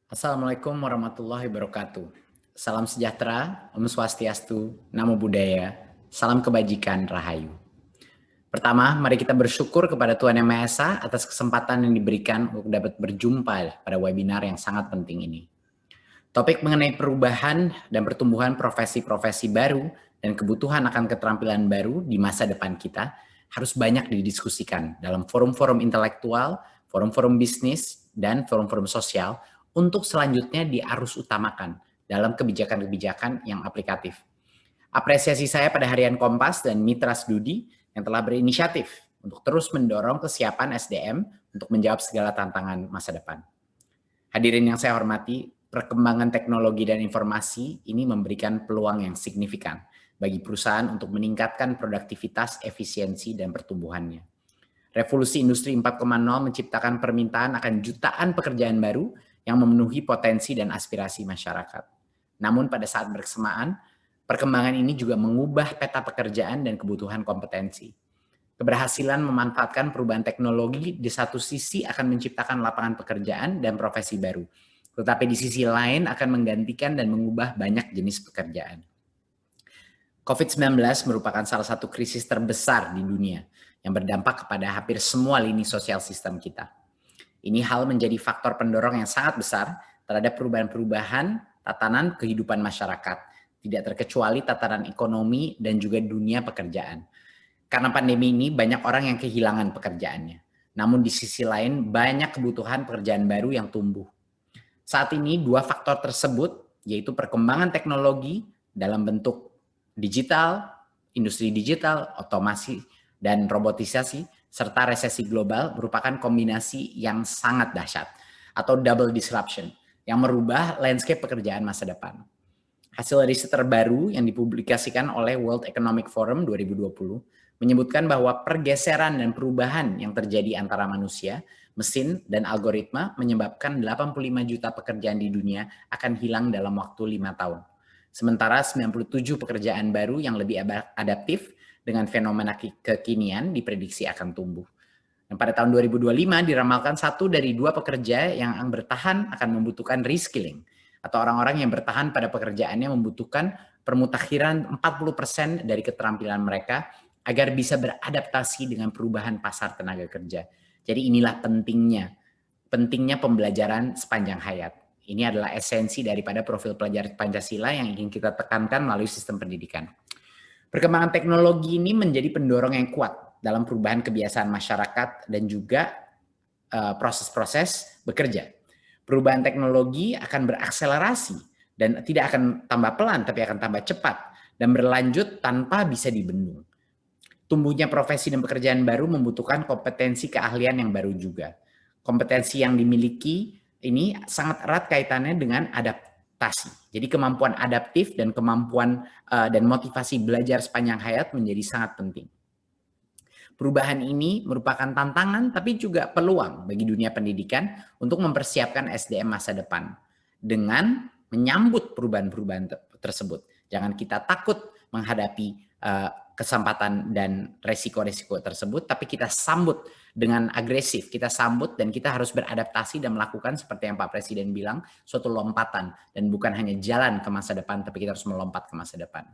Assalamualaikum warahmatullahi wabarakatuh. Salam sejahtera, Om Swastiastu, Namo Buddhaya, salam kebajikan, Rahayu. Pertama, mari kita bersyukur kepada Tuhan Yang Maha Esa atas kesempatan yang diberikan untuk dapat berjumpa pada webinar yang sangat penting ini. Topik mengenai perubahan dan pertumbuhan profesi-profesi baru dan kebutuhan akan keterampilan baru di masa depan kita harus banyak didiskusikan dalam forum-forum intelektual, forum-forum bisnis, dan forum-forum sosial untuk selanjutnya diarus utamakan dalam kebijakan-kebijakan yang aplikatif. Apresiasi saya pada Harian Kompas dan Mitra Studi yang telah berinisiatif untuk terus mendorong kesiapan SDM untuk menjawab segala tantangan masa depan. Hadirin yang saya hormati, perkembangan teknologi dan informasi ini memberikan peluang yang signifikan bagi perusahaan untuk meningkatkan produktivitas, efisiensi, dan pertumbuhannya. Revolusi Industri 4.0 menciptakan permintaan akan jutaan pekerjaan baru yang memenuhi potensi dan aspirasi masyarakat. Namun pada saat bersamaan, perkembangan ini juga mengubah peta pekerjaan dan kebutuhan kompetensi. Keberhasilan memanfaatkan perubahan teknologi di satu sisi akan menciptakan lapangan pekerjaan dan profesi baru, tetapi di sisi lain akan menggantikan dan mengubah banyak jenis pekerjaan. COVID-19 merupakan salah satu krisis terbesar di dunia yang berdampak kepada hampir semua lini sosial sistem kita. Ini hal menjadi faktor pendorong yang sangat besar terhadap perubahan-perubahan tatanan kehidupan masyarakat, tidak terkecuali tatanan ekonomi dan juga dunia pekerjaan. Karena pandemi ini banyak orang yang kehilangan pekerjaannya. Namun di sisi lain banyak kebutuhan pekerjaan baru yang tumbuh. Saat ini dua faktor tersebut yaitu perkembangan teknologi dalam bentuk digital, industri digital, otomasi, dan robotisasi, serta resesi global merupakan kombinasi yang sangat dahsyat atau double disruption yang merubah landscape pekerjaan masa depan. Hasil riset terbaru yang dipublikasikan oleh World Economic Forum 2020 menyebutkan bahwa pergeseran dan perubahan yang terjadi antara manusia, mesin, dan algoritma menyebabkan 85 juta pekerjaan di dunia akan hilang dalam waktu 5 tahun. Sementara 97 pekerjaan baru yang lebih adaptif dengan fenomena kekinian diprediksi akan tumbuh. Dan pada tahun 2025 diramalkan 1 dari 2 pekerja yang bertahan akan membutuhkan reskilling, atau orang-orang yang bertahan pada pekerjaannya membutuhkan permutakhiran 40% dari keterampilan mereka agar bisa beradaptasi dengan perubahan pasar tenaga kerja. Jadi inilah pentingnya pembelajaran sepanjang hayat. Ini adalah esensi daripada profil pelajar Pancasila yang ingin kita tekankan melalui sistem pendidikan. Perkembangan teknologi ini menjadi pendorong yang kuat dalam perubahan kebiasaan masyarakat dan juga proses-proses bekerja. Perubahan teknologi akan berakselerasi dan tidak akan tambah pelan tapi akan tambah cepat dan berlanjut tanpa bisa dibendung. Tumbuhnya profesi dan pekerjaan baru membutuhkan kompetensi keahlian yang baru juga. Kompetensi yang dimiliki ini sangat erat kaitannya dengan adaptasi. Jadi kemampuan adaptif dan kemampuan dan motivasi belajar sepanjang hayat menjadi sangat penting. Perubahan ini merupakan tantangan tapi juga peluang bagi dunia pendidikan untuk mempersiapkan SDM masa depan dengan menyambut perubahan-perubahan tersebut. Jangan kita takut menghadapi kesempatan dan resiko-resiko tersebut, tapi kita sambut dengan agresif, kita sambut dan kita harus beradaptasi dan melakukan seperti yang Pak Presiden bilang, suatu lompatan dan bukan hanya jalan ke masa depan, tapi kita harus melompat ke masa depan.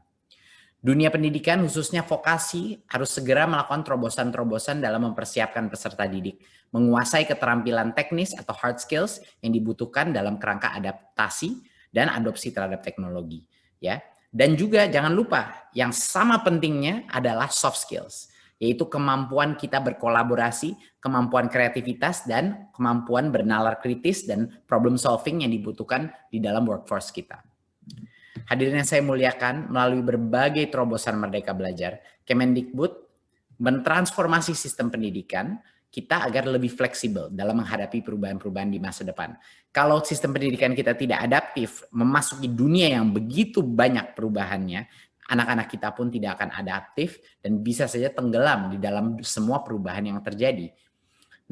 Dunia pendidikan khususnya vokasi harus segera melakukan terobosan-terobosan dalam mempersiapkan peserta didik, menguasai keterampilan teknis atau hard skills yang dibutuhkan dalam kerangka adaptasi dan adopsi terhadap teknologi, ya. Dan juga jangan lupa yang sama pentingnya adalah soft skills, yaitu kemampuan kita berkolaborasi, kemampuan kreativitas, dan kemampuan bernalar kritis dan problem solving yang dibutuhkan di dalam workforce kita. Hadirin yang saya muliakan, melalui berbagai terobosan Merdeka Belajar, Kemendikbud mentransformasi sistem pendidikan kita agar lebih fleksibel dalam menghadapi perubahan-perubahan di masa depan. Kalau sistem pendidikan kita tidak adaptif, memasuki dunia yang begitu banyak perubahannya, anak-anak kita pun tidak akan adaptif dan bisa saja tenggelam di dalam semua perubahan yang terjadi.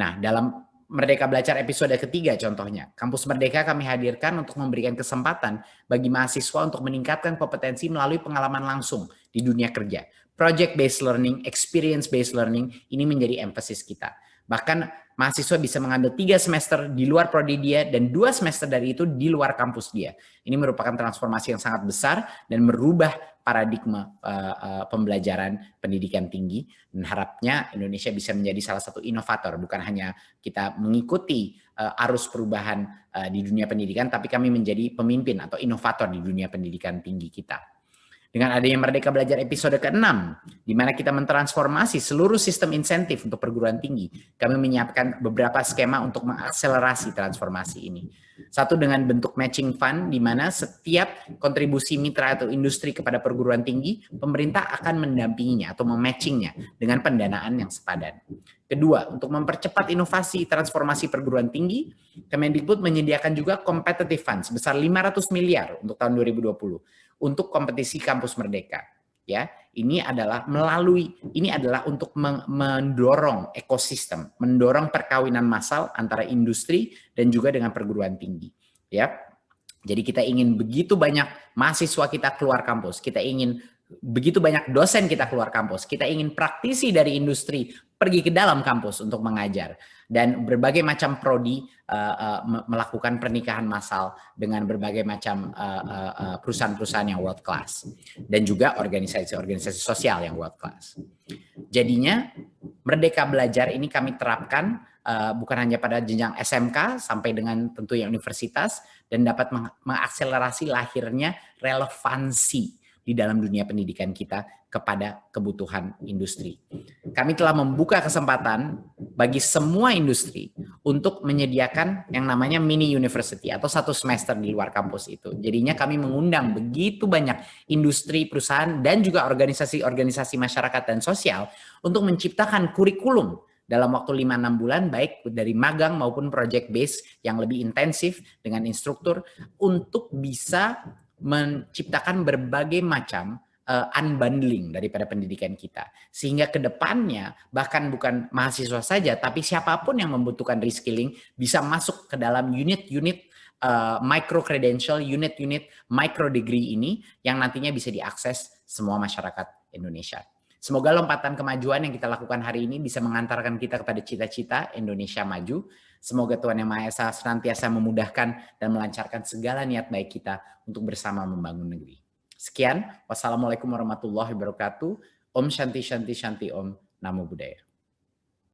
Nah, dalam Merdeka Belajar episode ketiga contohnya, Kampus Merdeka kami hadirkan untuk memberikan kesempatan bagi mahasiswa untuk meningkatkan kompetensi melalui pengalaman langsung di dunia kerja. Project based learning, experience based learning, ini menjadi emphasis kita. Bahkan mahasiswa bisa mengambil 3 semester di luar prodi dia dan 2 semester dari itu di luar kampus dia. Ini merupakan transformasi yang sangat besar dan merubah paradigma pembelajaran pendidikan tinggi, dan harapnya Indonesia bisa menjadi salah satu inovator, bukan hanya kita mengikuti arus perubahan di dunia pendidikan, tapi kami menjadi pemimpin atau inovator di dunia pendidikan tinggi kita. Dengan adanya Merdeka Belajar episode ke-6, di mana kita mentransformasi seluruh sistem insentif untuk perguruan tinggi, kami menyiapkan beberapa skema untuk mengakselerasi transformasi ini. Satu, dengan bentuk matching fund, di mana setiap kontribusi mitra atau industri kepada perguruan tinggi, pemerintah akan mendampinginya atau mematchingnya dengan pendanaan yang sepadan. Kedua, untuk mempercepat inovasi transformasi perguruan tinggi, Kemendikbud menyediakan juga competitive fund sebesar 500 miliar untuk tahun 2020 untuk kompetisi kampus merdeka. Ya, ini adalah untuk mendorong ekosistem, mendorong perkawinan massal antara industri dan juga dengan perguruan tinggi. Ya, jadi kita ingin begitu banyak mahasiswa kita keluar kampus, kita ingin begitu banyak dosen kita keluar kampus, kita ingin praktisi dari industri pergi ke dalam kampus untuk mengajar, dan berbagai macam prodi melakukan pernikahan massal dengan berbagai macam perusahaan-perusahaan yang world class, dan juga organisasi-organisasi sosial yang world class. Jadinya Merdeka Belajar ini kami terapkan bukan hanya pada jenjang SMK sampai dengan tentunya universitas, dan dapat mengakselerasi lahirnya relevansi di dalam dunia pendidikan kita kepada kebutuhan industri. Kami telah membuka kesempatan bagi semua industri untuk menyediakan yang namanya mini university atau 1 semester di luar kampus itu. Jadinya kami mengundang begitu banyak industri, perusahaan, dan juga organisasi-organisasi masyarakat dan sosial untuk menciptakan kurikulum dalam waktu 5-6 bulan, baik dari magang maupun project base yang lebih intensif dengan instruktur, untuk bisa menciptakan berbagai macam unbundling daripada pendidikan kita. Sehingga ke depannya bahkan bukan mahasiswa saja, tapi siapapun yang membutuhkan reskilling bisa masuk ke dalam unit-unit micro credential, unit-unit micro degree ini yang nantinya bisa diakses semua masyarakat Indonesia. Semoga lompatan kemajuan yang kita lakukan hari ini bisa mengantarkan kita kepada cita-cita Indonesia maju. Semoga Tuhan Yang Maha Esa senantiasa memudahkan dan melancarkan segala niat baik kita untuk bersama membangun negeri. Sekian, wassalamualaikum warahmatullahi wabarakatuh. Om Shanti Shanti Shanti Om. Namo Buddhaya.